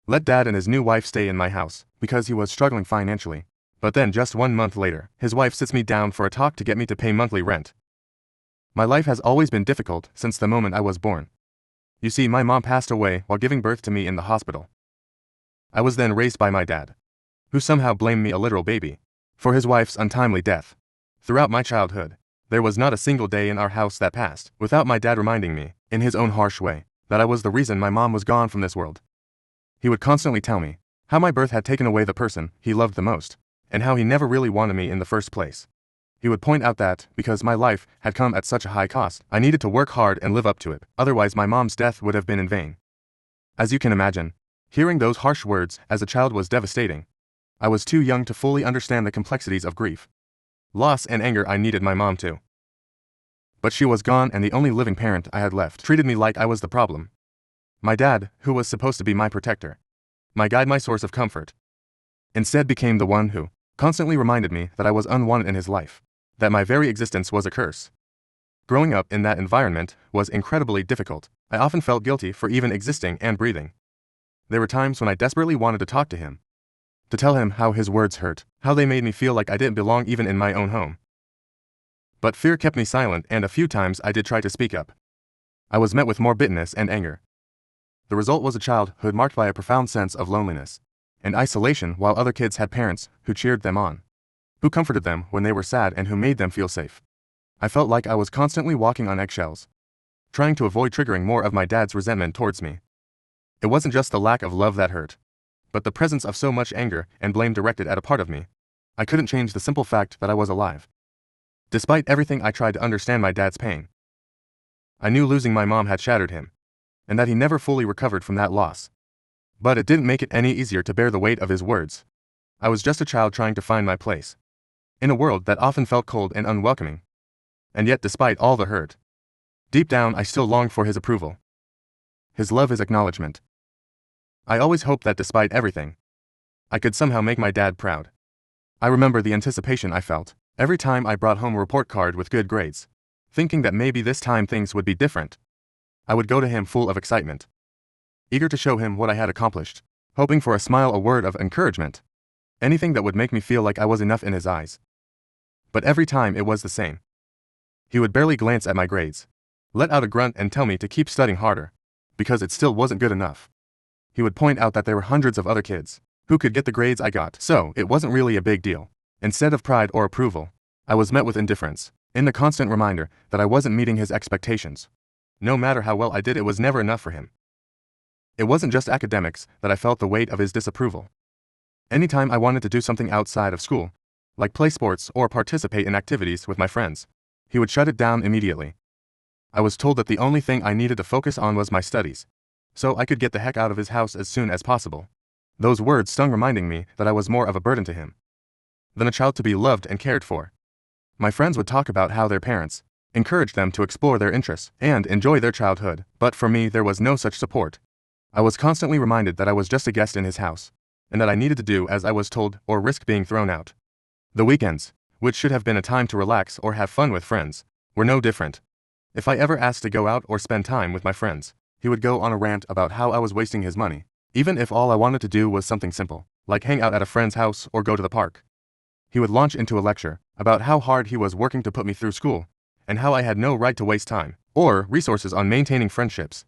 let dad and his new wife stay in my house because he was struggling financially. But then just 1 month later, his wife sits me down for a talk to get me to pay monthly rent. My life has always been difficult since the moment I was born. You see, my mom passed away while giving birth to me in the hospital. I was then raised by my dad, who somehow blamed me, a literal baby, for his wife's untimely death. Throughout my childhood, there was not a single day in our house that passed without my dad reminding me, in his own harsh way, that I was the reason my mom was gone from this world. He would constantly tell me how my birth had taken away the person he loved the most, and how he never really wanted me in the first place. He would point out that, because my life had come at such a high cost, I needed to work hard and live up to it, otherwise my mom's death would have been in vain. As you can imagine, hearing those harsh words as a child was devastating. I was too young to fully understand the complexities of grief, loss, and anger. I needed my mom too. But she was gone, and the only living parent I had left treated me like I was the problem. My dad, who was supposed to be my protector, my guide, my source of comfort, instead became the one who constantly reminded me that I was unwanted in his life, that my very existence was a curse. Growing up in that environment was incredibly difficult. I often felt guilty for even existing and breathing. There were times when I desperately wanted to talk to him, to tell him how his words hurt, how they made me feel like I didn't belong even in my own home. But fear kept me silent, and a few times I did try to speak up. I was met with more bitterness and anger. The result was a childhood marked by a profound sense of loneliness and isolation, while other kids had parents who cheered them on, who comforted them when they were sad, and who made them feel safe. I felt like I was constantly walking on eggshells, trying to avoid triggering more of my dad's resentment towards me. It wasn't just the lack of love that hurt, but the presence of so much anger and blame directed at a part of me. I couldn't change the simple fact that I was alive. Despite everything, I tried to understand my dad's pain. I knew losing my mom had shattered him, and that he never fully recovered from that loss. But it didn't make it any easier to bear the weight of his words. I was just a child trying to find my place in a world that often felt cold and unwelcoming. And yet, despite all the hurt, deep down I still longed for his approval, his love, his acknowledgement. I always hoped that despite everything, I could somehow make my dad proud. I remember the anticipation I felt every time I brought home a report card with good grades, thinking that maybe this time things would be different. I would go to him full of excitement, eager to show him what I had accomplished, hoping for a smile, a word of encouragement, anything that would make me feel like I was enough in his eyes. But every time it was the same. He would barely glance at my grades, let out a grunt, and tell me to keep studying harder, because it still wasn't good enough. He would point out that there were hundreds of other kids who could get the grades I got, so it wasn't really a big deal. Instead of pride or approval, I was met with indifference, in the constant reminder that I wasn't meeting his expectations. No matter how well I did, it was never enough for him. It wasn't just academics that I felt the weight of his disapproval. Anytime I wanted to do something outside of school, like play sports or participate in activities with my friends, he would shut it down immediately. I was told that the only thing I needed to focus on was my studies, so I could get the heck out of his house as soon as possible. Those words stung, reminding me that I was more of a burden to him than a child to be loved and cared for. My friends would talk about how their parents encouraged them to explore their interests and enjoy their childhood, but for me there was no such support. I was constantly reminded that I was just a guest in his house, and that I needed to do as I was told or risk being thrown out. The weekends, which should have been a time to relax or have fun with friends, were no different. If I ever asked to go out or spend time with my friends, he would go on a rant about how I was wasting his money, even if all I wanted to do was something simple, like hang out at a friend's house or go to the park. He would launch into a lecture about how hard he was working to put me through school, and how I had no right to waste time or resources on maintaining friendships.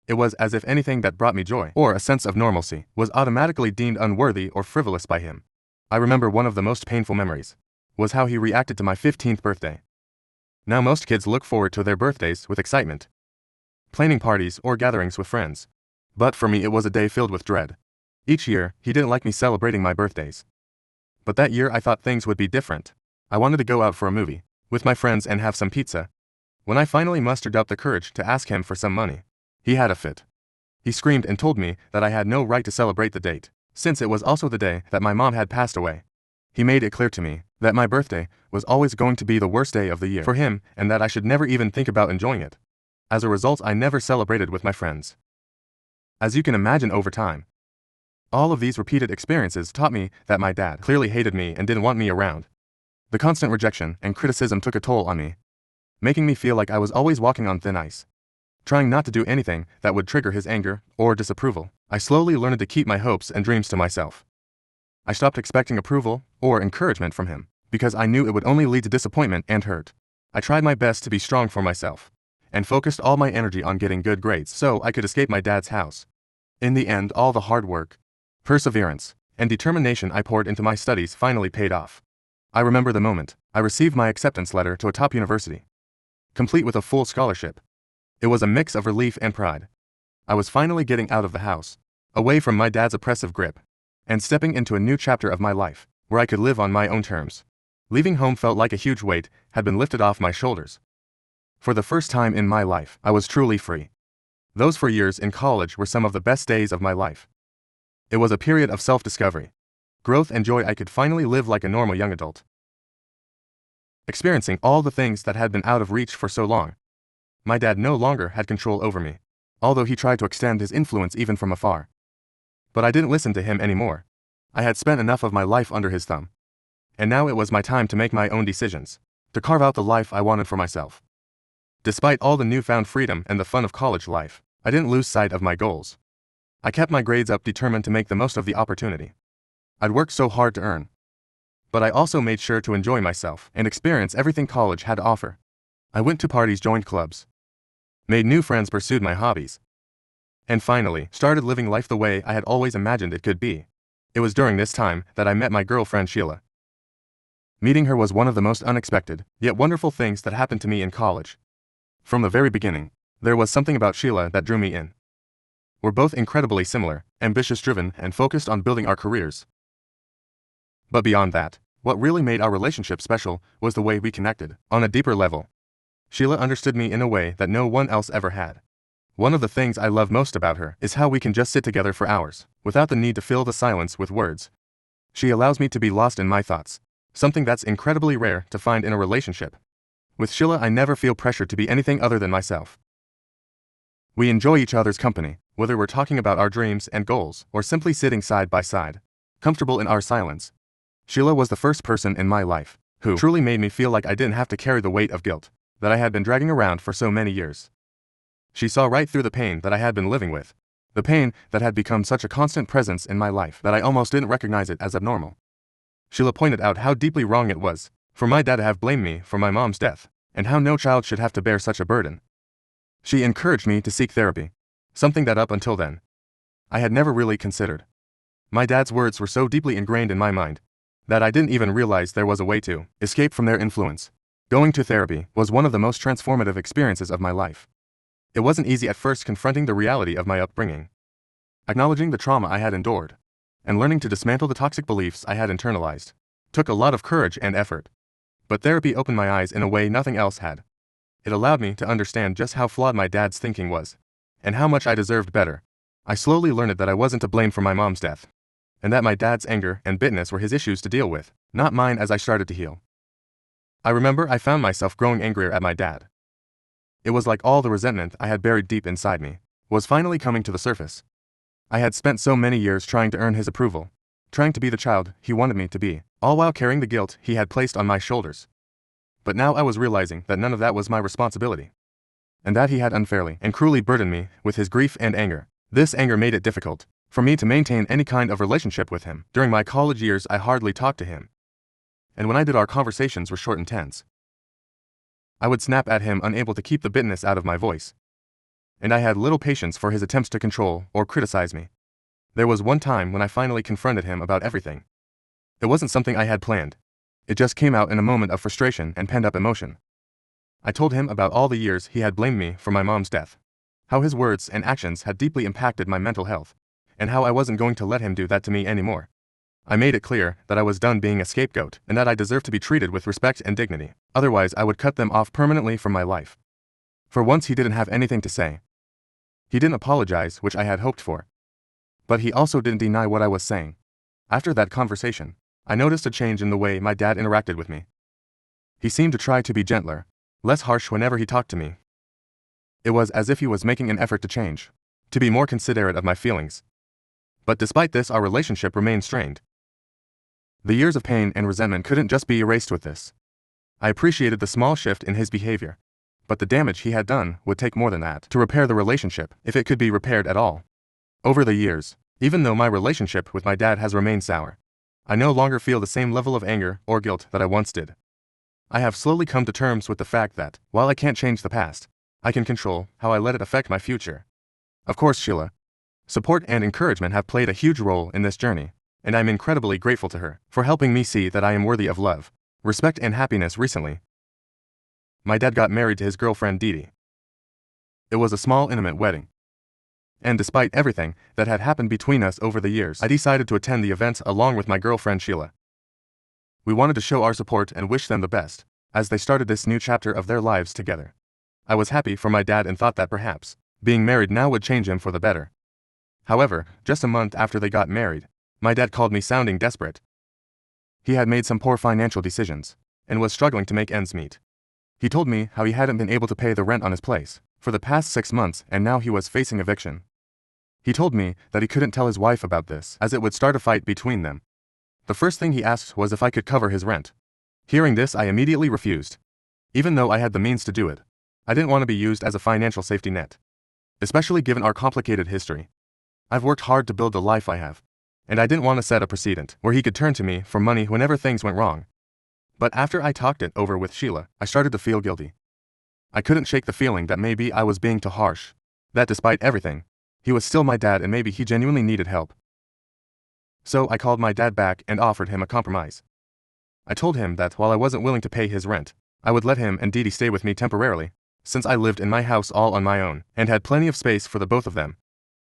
It was as if anything that brought me joy or a sense of normalcy was automatically deemed unworthy or frivolous by him. I remember one of the most painful memories was how he reacted to my 15th birthday. Now most kids look forward to their birthdays with excitement, planning parties or gatherings with friends. But for me it was a day filled with dread. Each year, he didn't like me celebrating my birthdays. But that year I thought things would be different. I wanted to go out for a movie with my friends and have some pizza. When I finally mustered up the courage to ask him for some money, he had a fit. He screamed and told me that I had no right to celebrate the date, since it was also the day that my mom had passed away. He made it clear to me that my birthday was always going to be the worst day of the year for him, and that I should never even think about enjoying it. As a result, I never celebrated with my friends. As you can imagine, over time, all of these repeated experiences taught me that my dad clearly hated me and didn't want me around. The constant rejection and criticism took a toll on me, making me feel like I was always walking on thin ice. trying not to do anything that would trigger his anger or disapproval. I slowly learned to keep my hopes and dreams to myself. I stopped expecting approval or encouragement from him, because I knew it would only lead to disappointment and hurt. I tried my best to be strong for myself, and focused all my energy on getting good grades so I could escape my dad's house. In the end, all the hard work, perseverance, and determination I poured into my studies finally paid off. I remember the moment I received my acceptance letter to a top university, complete with a full scholarship. It was a mix of relief and pride. I was finally getting out of the house, away from my dad's oppressive grip, and stepping into a new chapter of my life, where I could live on my own terms. Leaving home felt like a huge weight had been lifted off my shoulders. For the first time in my life, I was truly free. Those 4 years in college were some of the best days of my life. It was a period of self-discovery, growth and joy. I could finally live like a normal young adult, experiencing all the things that had been out of reach for so long. My dad no longer had control over me, although he tried to extend his influence even from afar. But I didn't listen to him anymore. I had spent enough of my life under his thumb. And now it was my time to make my own decisions, to carve out the life I wanted for myself. Despite all the newfound freedom and the fun of college life, I didn't lose sight of my goals. I kept my grades up, determined to make the most of the opportunity I'd worked so hard to earn. But I also made sure to enjoy myself and experience everything college had to offer. I went to parties, joined clubs, made new friends, pursued my hobbies, and finally started living life the way I had always imagined it could be. It was during this time that I met my girlfriend Sheila. Meeting her was one of the most unexpected, yet wonderful things that happened to me in college. From the very beginning, there was something about Sheila that drew me in. We're both incredibly similar, ambitious, driven, and focused on building our careers. But beyond that, what really made our relationship special was the way we connected, on a deeper level. Sheila understood me in a way that no one else ever had. One of the things I love most about her is how we can just sit together for hours, without the need to fill the silence with words. She allows me to be lost in my thoughts, something that's incredibly rare to find in a relationship. With Sheila, I never feel pressured to be anything other than myself. We enjoy each other's company, whether we're talking about our dreams and goals, or simply sitting side by side, comfortable in our silence. Sheila was the first person in my life who truly made me feel like I didn't have to carry the weight of guilt that I had been dragging around for so many years. She saw right through the pain that I had been living with, the pain that had become such a constant presence in my life that I almost didn't recognize it as abnormal. Sheila pointed out how deeply wrong it was for my dad to have blamed me for my mom's death, and how no child should have to bear such a burden. She encouraged me to seek therapy, something that up until then I had never really considered. My dad's words were so deeply ingrained in my mind that I didn't even realize there was a way to escape from their influence. Going to therapy was one of the most transformative experiences of my life. It wasn't easy at first, confronting the reality of my upbringing, acknowledging the trauma I had endured, and learning to dismantle the toxic beliefs I had internalized. Took a lot of courage and effort. But therapy opened my eyes in a way nothing else had. It allowed me to understand just how flawed my dad's thinking was, and how much I deserved better. I slowly learned that I wasn't to blame for my mom's death, and that my dad's anger and bitterness were his issues to deal with, not mine. As I started to heal, I remember I found myself growing angrier at my dad. It was like all the resentment I had buried deep inside me was finally coming to the surface. I had spent so many years trying to earn his approval, trying to be the child he wanted me to be, all while carrying the guilt he had placed on my shoulders. But now I was realizing that none of that was my responsibility, and that he had unfairly and cruelly burdened me with his grief and anger. This anger made it difficult for me to maintain any kind of relationship with him. During my college years, I hardly talked to him, and when I did, our conversations were short and tense. I would snap at him, unable to keep the bitterness out of my voice, and I had little patience for his attempts to control or criticize me. There was one time when I finally confronted him about everything. It wasn't something I had planned. It just came out in a moment of frustration and pent-up emotion. I told him about all the years he had blamed me for my mom's death, how his words and actions had deeply impacted my mental health, and how I wasn't going to let him do that to me anymore. I made it clear that I was done being a scapegoat and that I deserved to be treated with respect and dignity. Otherwise, I would cut them off permanently from my life. For once, he didn't have anything to say. He didn't apologize, which I had hoped for. But he also didn't deny what I was saying. After that conversation, I noticed a change in the way my dad interacted with me. He seemed to try to be gentler, less harsh whenever he talked to me. It was as if he was making an effort to change, to be more considerate of my feelings. But despite this, our relationship remained strained. The years of pain and resentment couldn't just be erased with this. I appreciated the small shift in his behavior, But the damage he had done would take more than that to repair the relationship, if it could be repaired at all. Over the years, even though my relationship with my dad has remained sour, I no longer feel the same level of anger or guilt that I once did. I have slowly come to terms with the fact that, while I can't change the past, I can control how I let it affect my future. Of course, Sheila. Support and encouragement have played a huge role in this journey, and I'm incredibly grateful to her for helping me see that I am worthy of love, respect, and happiness. Recently, my dad got married to his girlfriend Didi. It was a small, intimate wedding. And despite everything that had happened between us over the years, I decided to attend the event along with my girlfriend Sheila. We wanted to show our support and wish them the best, as they started this new chapter of their lives together. I was happy for my dad and thought that perhaps being married now would change him for the better. However, just a month after they got married, my dad called me sounding desperate. He had made some poor financial decisions and was struggling to make ends meet. He told me how he hadn't been able to pay the rent on his place for the past 6 months and now he was facing eviction. He told me that he couldn't tell his wife about this as it would start a fight between them. The first thing he asked was if I could cover his rent. Hearing this, I immediately refused. Even though I had the means to do it, I didn't want to be used as a financial safety net, especially given our complicated history. I've worked hard to build the life I have, and I didn't want to set a precedent where he could turn to me for money whenever things went wrong. But after I talked it over with Sheila, I started to feel guilty. I couldn't shake the feeling that maybe I was being too harsh, that despite everything, he was still my dad and maybe he genuinely needed help. So I called my dad back and offered him a compromise. I told him that while I wasn't willing to pay his rent, I would let him and Didi stay with me temporarily, since I lived in my house all on my own and had plenty of space for the both of them.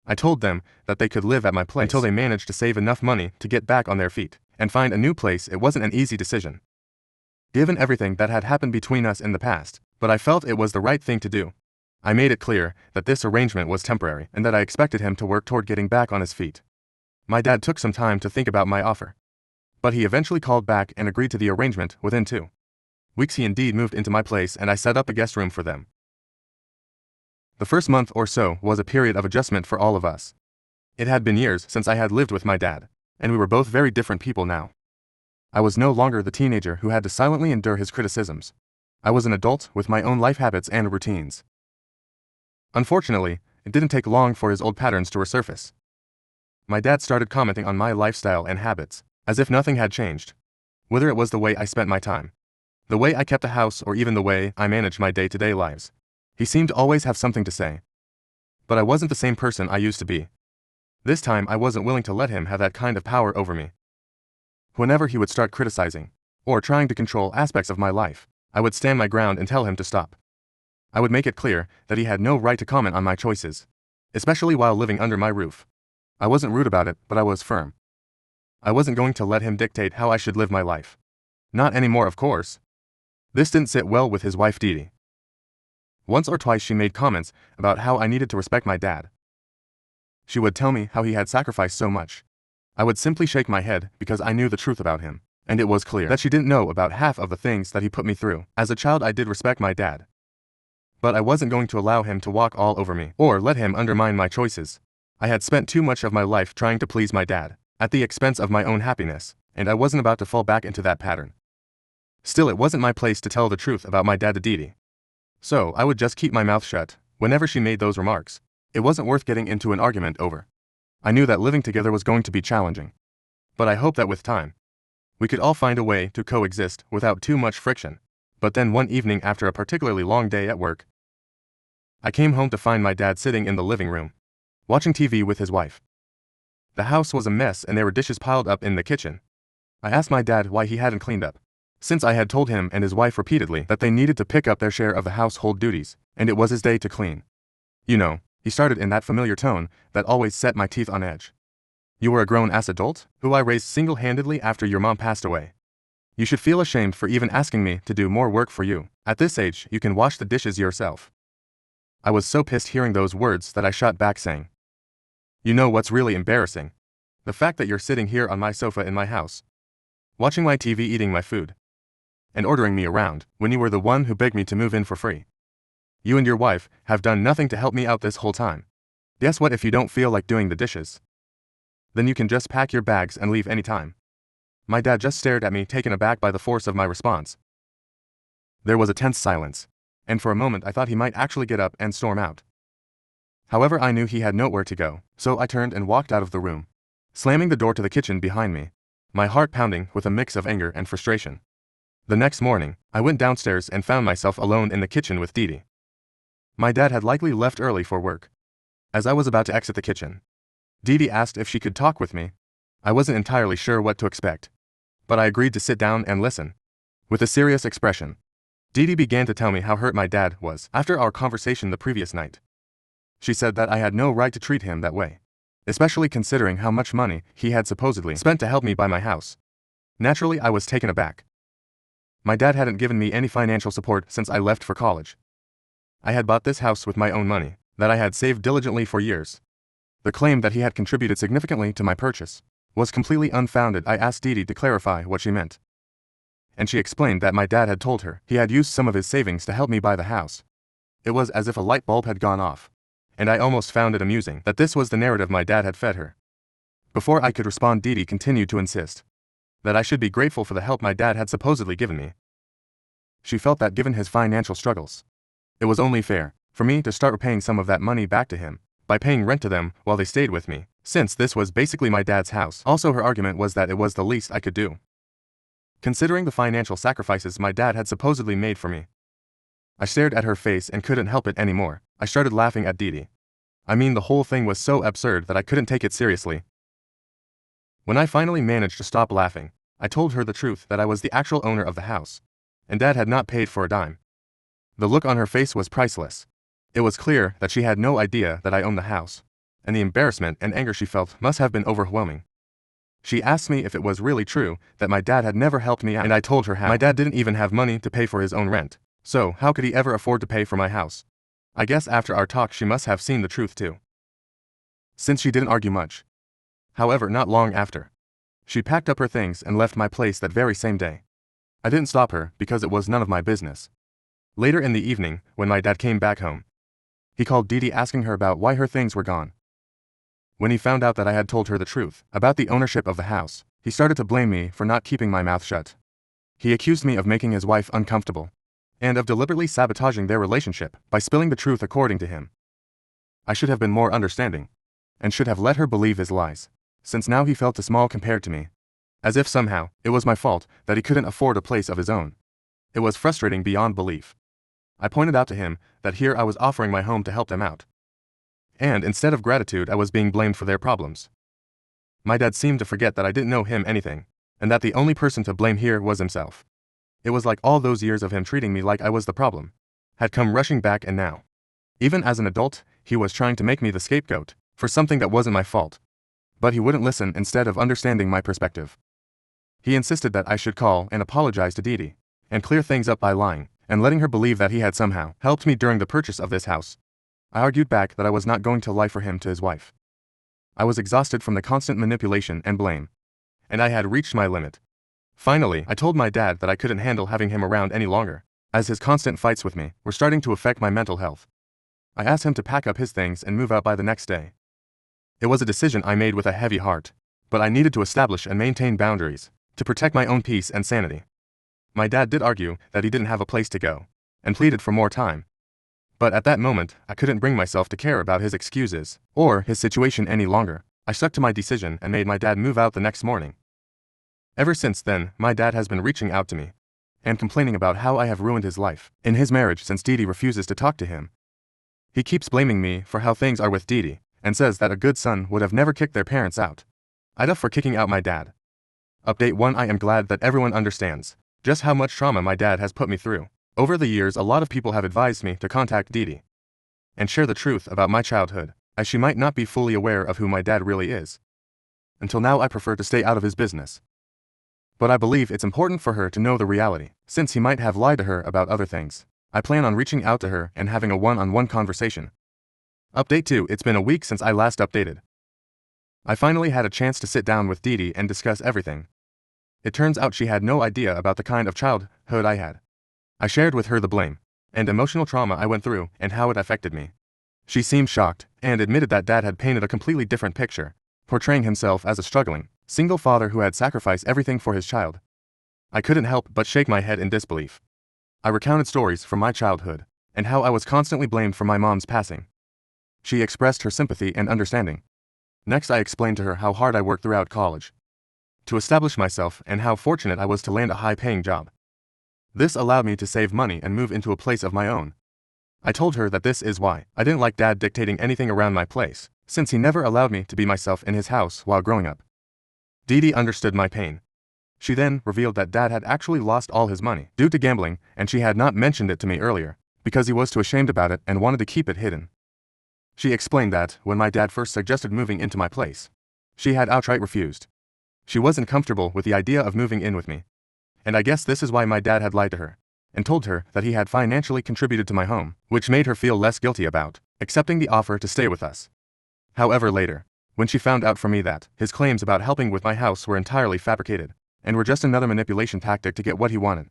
I told them that they could live at my place until they managed to save enough money to get back on their feet and find a new place. It wasn't an easy decision, given everything that had happened between us in the past, but I felt it was the right thing to do. I made it clear that this arrangement was temporary and that I expected him to work toward getting back on his feet. My dad took some time to think about my offer, but he eventually called back and agreed to the arrangement. Within 2 weeks he indeed moved into my place and I set up a guest room for them. The first month or so was a period of adjustment for all of us. It had been years since I had lived with my dad, and we were both very different people now. I was no longer the teenager who had to silently endure his criticisms. I was an adult with my own life habits and routines. Unfortunately, it didn't take long for his old patterns to resurface. My dad started commenting on my lifestyle and habits, as if nothing had changed. Whether it was the way I spent my time, the way I kept the house, or even the way I managed my day-to-day lives, he seemed to always have something to say. But I wasn't the same person I used to be. This time I wasn't willing to let him have that kind of power over me. Whenever he would start criticizing, or trying to control aspects of my life, I would stand my ground and tell him to stop. I would make it clear that he had no right to comment on my choices, especially while living under my roof. I wasn't rude about it, but I was firm. I wasn't going to let him dictate how I should live my life. Not anymore, of course. This didn't sit well with his wife Didi. Once or twice she made comments about how I needed to respect my dad. She would tell me how he had sacrificed so much. I would simply shake my head because I knew the truth about him, and it was clear that she didn't know about half of the things that he put me through. As a child I did respect my dad, but I wasn't going to allow him to walk all over me or let him undermine my choices. I had spent too much of my life trying to please my dad, at the expense of my own happiness, and I wasn't about to fall back into that pattern. Still, it wasn't my place to tell the truth about my dad to Didi. So I would just keep my mouth shut whenever she made those remarks. It wasn't worth getting into an argument over. I knew that living together was going to be challenging, but I hoped that with time, we could all find a way to coexist without too much friction. But then one evening after a particularly long day at work, I came home to find my dad sitting in the living room, watching TV with his wife. The house was a mess and there were dishes piled up in the kitchen. I asked my dad why he hadn't cleaned up, since I had told him and his wife repeatedly that they needed to pick up their share of the household duties, and it was his day to clean. You know, he started in that familiar tone that always set my teeth on edge. You were a grown-ass adult, who I raised single-handedly after your mom passed away. You should feel ashamed for even asking me to do more work for you. At this age, you can wash the dishes yourself. I was so pissed hearing those words that I shot back saying, "You know what's really embarrassing? The fact that you're sitting here on my sofa in my house, watching my TV, eating my food, and ordering me around, when you were the one who begged me to move in for free. You and your wife have done nothing to help me out this whole time. Guess what? If you don't feel like doing the dishes, then you can just pack your bags and leave anytime." My dad just stared at me, taken aback by the force of my response. There was a tense silence, and for a moment I thought he might actually get up and storm out. However, I knew he had nowhere to go, so I turned and walked out of the room, slamming the door to the kitchen behind me, my heart pounding with a mix of anger and frustration. The next morning, I went downstairs and found myself alone in the kitchen with Dee Dee. My dad had likely left early for work. As I was about to exit the kitchen, Dee Dee asked if she could talk with me. I wasn't entirely sure what to expect, but I agreed to sit down and listen. With a serious expression, Dee Dee began to tell me how hurt my dad was after our conversation the previous night. She said that I had no right to treat him that way, especially considering how much money he had supposedly spent to help me buy my house. Naturally, I was taken aback. My dad hadn't given me any financial support since I left for college. I had bought this house with my own money that I had saved diligently for years. The claim that he had contributed significantly to my purchase was completely unfounded. I asked Dee Dee to clarify what she meant, and she explained that my dad had told her he had used some of his savings to help me buy the house. It was as if a light bulb had gone off, and I almost found it amusing that this was the narrative my dad had fed her. Before I could respond, Dee Dee continued to insist that I should be grateful for the help my dad had supposedly given me. She felt that given his financial struggles, it was only fair for me to start repaying some of that money back to him by paying rent to them while they stayed with me, since this was basically my dad's house. Also, her argument was that it was the least I could do, considering the financial sacrifices my dad had supposedly made for me. I stared at her face and couldn't help it anymore. I started laughing at Dee Dee. I mean, the whole thing was so absurd that I couldn't take it seriously. When I finally managed to stop laughing, I told her the truth, that I was the actual owner of the house, and Dad had not paid for a dime. The look on her face was priceless. It was clear that she had no idea that I owned the house, and the embarrassment and anger she felt must have been overwhelming. She asked me if it was really true that my dad had never helped me out, and I told her how my dad didn't even have money to pay for his own rent, so how could he ever afford to pay for my house? I guess after our talk she must have seen the truth too, since she didn't argue much. However, not long after, she packed up her things and left my place that very same day. I didn't stop her because it was none of my business. Later in the evening, when my dad came back home, he called Dee Dee asking her about why her things were gone. When he found out that I had told her the truth about the ownership of the house, he started to blame me for not keeping my mouth shut. He accused me of making his wife uncomfortable, and of deliberately sabotaging their relationship by spilling the truth according to him. I should have been more understanding, and should have let her believe his lies, since now he felt too small compared to me, as if somehow it was my fault that he couldn't afford a place of his own. It was frustrating beyond belief. I pointed out to him that here I was offering my home to help them out, and instead of gratitude I was being blamed for their problems. My dad seemed to forget that I didn't know him anything, and that the only person to blame here was himself. It was like all those years of him treating me like I was the problem had come rushing back, and now, even as an adult, he was trying to make me the scapegoat for something that wasn't my fault. But he wouldn't listen. Instead of understanding my perspective, he insisted that I should call and apologize to Dee Dee and clear things up by lying and letting her believe that he had somehow helped me during the purchase of this house. I argued back that I was not going to lie for him to his wife. I was exhausted from the constant manipulation and blame, and I had reached my limit. Finally, I told my dad that I couldn't handle having him around any longer, as his constant fights with me were starting to affect my mental health. I asked him to pack up his things and move out by the next day. It was a decision I made with a heavy heart, but I needed to establish and maintain boundaries to protect my own peace and sanity. My dad did argue that he didn't have a place to go, and pleaded for more time. But at that moment, I couldn't bring myself to care about his excuses or his situation any longer. I stuck to my decision and made my dad move out the next morning. Ever since then, my dad has been reaching out to me and complaining about how I have ruined his life in his marriage since Dee Dee refuses to talk to him. He keeps blaming me for how things are with Dee Dee and says that a good son would have never kicked their parents out. I'd up for kicking out my dad. Update 1: I am glad that everyone understands just how much trauma my dad has put me through. Over the years, a lot of people have advised me to contact Dee Dee and share the truth about my childhood, as she might not be fully aware of who my dad really is. Until now, I prefer to stay out of his business. But I believe it's important for her to know the reality, since he might have lied to her about other things. I plan on reaching out to her and having a one-on-one conversation. Update 2: It's been a week since I last updated. I finally had a chance to sit down with Dee Dee and discuss everything. It turns out she had no idea about the kind of childhood I had. I shared with her the blame and emotional trauma I went through and how it affected me. She seemed shocked and admitted that Dad had painted a completely different picture, portraying himself as a struggling, single father who had sacrificed everything for his child. I couldn't help but shake my head in disbelief. I recounted stories from my childhood, and how I was constantly blamed for my mom's passing. She expressed her sympathy and understanding. Next, I explained to her how hard I worked throughout college to establish myself and how fortunate I was to land a high-paying job. This allowed me to save money and move into a place of my own. I told her that this is why I didn't like Dad dictating anything around my place, since he never allowed me to be myself in his house while growing up. Dee Dee understood my pain. She then revealed that Dad had actually lost all his money due to gambling, and she had not mentioned it to me earlier, because he was too ashamed about it and wanted to keep it hidden. She explained that, when my dad first suggested moving into my place, she had outright refused. She wasn't comfortable with the idea of moving in with me. And I guess this is why my dad had lied to her, and told her that he had financially contributed to my home, which made her feel less guilty about accepting the offer to stay with us. However, later, when she found out from me that his claims about helping with my house were entirely fabricated, and were just another manipulation tactic to get what he wanted,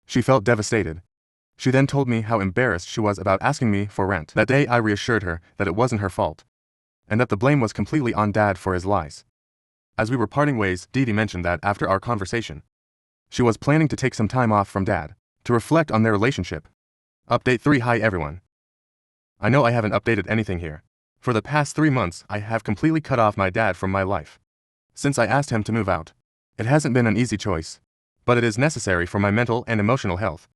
she felt devastated. She then told me how embarrassed she was about asking me for rent. That day I reassured her that it wasn't her fault, and that the blame was completely on Dad for his lies. As we were parting ways, Dee Dee mentioned that after our conversation, she was planning to take some time off from Dad to reflect on their relationship. Update 3. Hi everyone. I know I haven't updated anything here. For the past 3 months, I have completely cut off my dad from my life. Since I asked him to move out, it hasn't been an easy choice, but it is necessary for my mental and emotional health.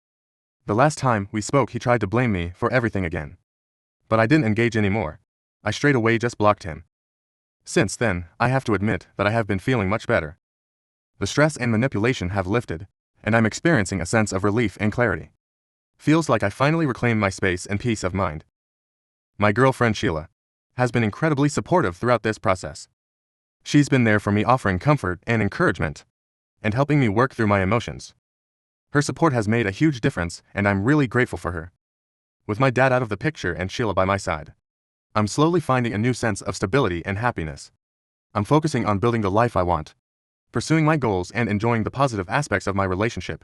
The last time we spoke, he tried to blame me for everything again. But I didn't engage anymore. I straight away just blocked him. Since then, I have to admit that I have been feeling much better. The stress and manipulation have lifted, and I'm experiencing a sense of relief and clarity. Feels like I finally reclaimed my space and peace of mind. My girlfriend Sheila has been incredibly supportive throughout this process. She's been there for me, offering comfort and encouragement, and helping me work through my emotions. Her support has made a huge difference, and I'm really grateful for her. With my dad out of the picture and Sheila by my side, I'm slowly finding a new sense of stability and happiness. I'm focusing on building the life I want, pursuing my goals, and enjoying the positive aspects of my relationship.